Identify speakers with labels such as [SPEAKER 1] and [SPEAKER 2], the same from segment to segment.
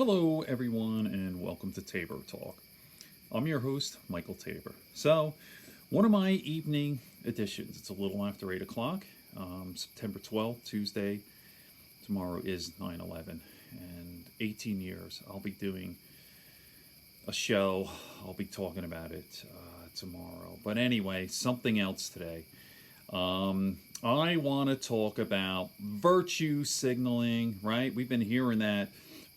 [SPEAKER 1] Hello, everyone, and welcome to Tabor Talk. I'm your host, Michael Tabor. So, one of my evening editions, it's a little after 8 o'clock, September 12th, Tuesday. Tomorrow is 9/11, and 18 years. I'll be doing a show. I'll be talking about it tomorrow. But anyway, something else today. I want to talk about virtue signaling, right? We've been hearing that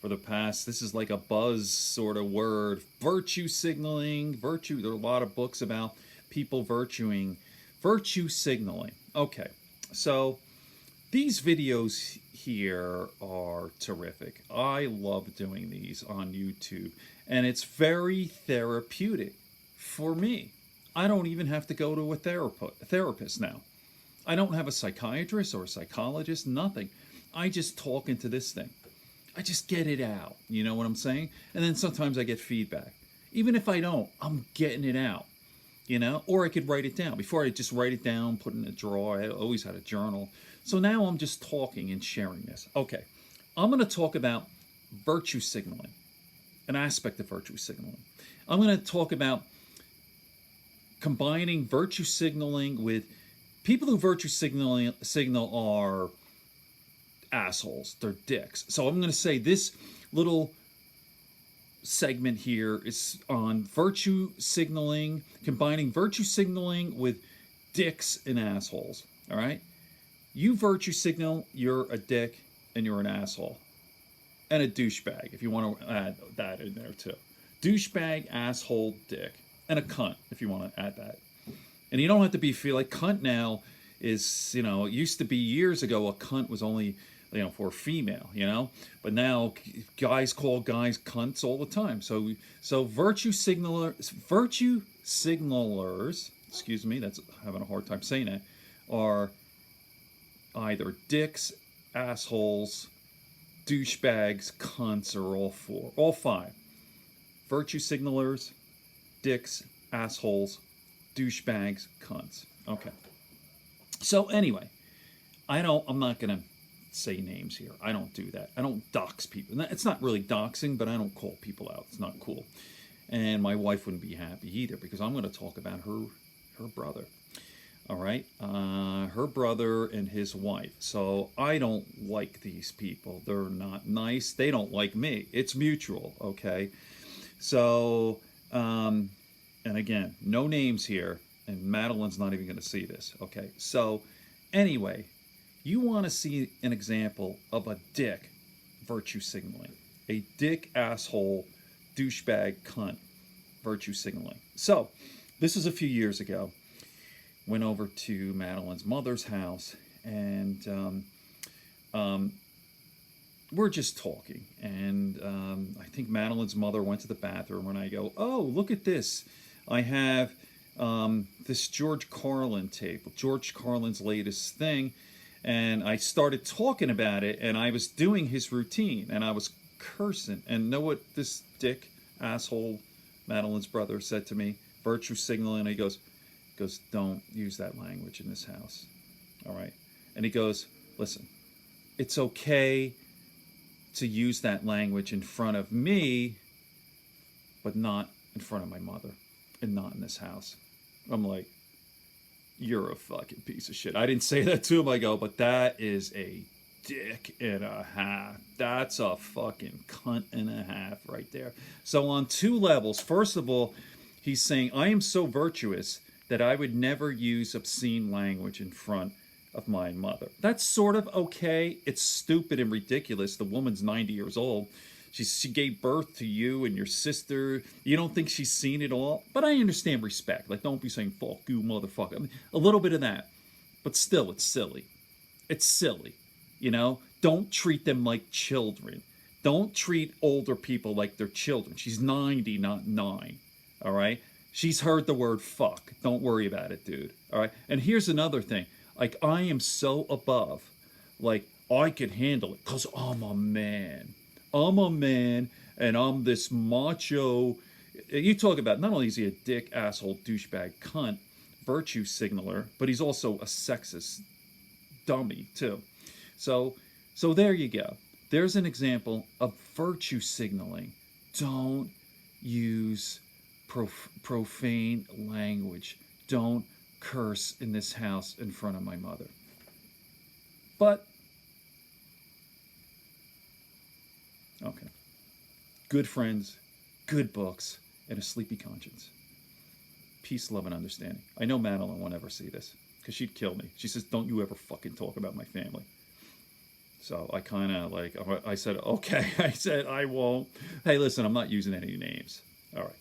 [SPEAKER 1] for the past, this is like a buzz sort of word. Virtue signaling, virtue. There are a lot of books about people virtuing, virtue signaling. Okay, so these videos here are terrific. I love doing these on YouTube, and it's very therapeutic for me. I don't even have to go to a therapist now. I don't have a psychiatrist or a psychologist, nothing. I just talk into this thing. I just get it out. You know what I'm saying? And then sometimes I get feedback. Even if I don't, I'm getting it out. Or I could write it down. Before I just write it down, put it in a drawer. I always had a journal. So now I'm just talking and sharing this. Okay, I'm going to talk about virtue signaling, an aspect of virtue signaling. I'm going to talk about combining virtue signaling with people who virtue signal are assholes. They're dicks. So I'm going to say this little segment here is on virtue signaling, combining virtue signaling with dicks and assholes. All right? You virtue signal, you're a dick and you're an asshole. And a douchebag, if you want to add that in there too. Douchebag, asshole, dick. And a cunt, if you want to add that. And you don't have to feel like cunt now is, it used to be years ago a cunt was only, for a female, But now guys call guys cunts all the time. So virtue signalers, excuse me, that's having a hard time saying that, are either dicks, assholes, douchebags, cunts, or all five. Virtue signalers, dicks, assholes, douchebags, cunts. Okay. So anyway, I'm not going to say names here. I don't do that. I don't dox people. It's not really doxing, but I don't call people out. It's not cool. And my wife wouldn't be happy either because I'm going to talk about her brother. All right? Her brother and his wife. So I don't like these people. They're not nice. They don't like me. It's mutual, okay? So, and again, no names here. And Madeline's not even going to see this. Okay, so anyway, you want to see an example of a dick virtue signaling. A dick, asshole, douchebag, cunt virtue signaling. So this is a few years ago. Went over to Madeline's mother's house, and we're just talking. And I think Madeline's mother went to the bathroom, and I go, oh, look at this. I have this George Carlin tape, George Carlin's latest thing, and I started talking about it, and I was doing his routine, and I was cursing. And know what this dick, asshole, Madeline's brother said to me? Virtue signaling. He goes, don't use that language in this house. All right? And he goes, listen, it's okay to use that language in front of me, but not in front of my mother, and not in this house. I'm like, you're a fucking piece of shit. I didn't say that to him. I go, but that is a dick and a half. That's a fucking cunt and a half right there. So on two levels, first of all, he's saying, I am so virtuous that I would never use obscene language in front of my mother. That's sort of okay. It's stupid and ridiculous. The woman's 90 years old. She gave birth to you and your sister. You don't think she's seen it all? But I understand respect. Like, don't be saying, fuck you, motherfucker. I mean, a little bit of that. But still, it's silly. It's silly. Don't treat them like children. Don't treat older people like they're children. She's 90, not 9. All right? She's heard the word fuck. Don't worry about it, dude. All right? And here's another thing. Like, I am so above. Like, I can handle it because I'm a man. I'm a man, and I'm this macho. You talk about, not only is he a dick, asshole, douchebag, cunt, virtue signaler, but he's also a sexist dummy, too. So there you go. There's an example of virtue signaling. Don't use profane language. Don't curse in this house in front of my mother. But, okay. Good friends, good books, and a sleepy conscience. Peace, love, and understanding. I know Madeline won't ever see this because she'd kill me. She says, don't you ever fucking talk about my family. So I kind of like, I said, okay. I said, I won't. Hey, listen, I'm not using any names. All right.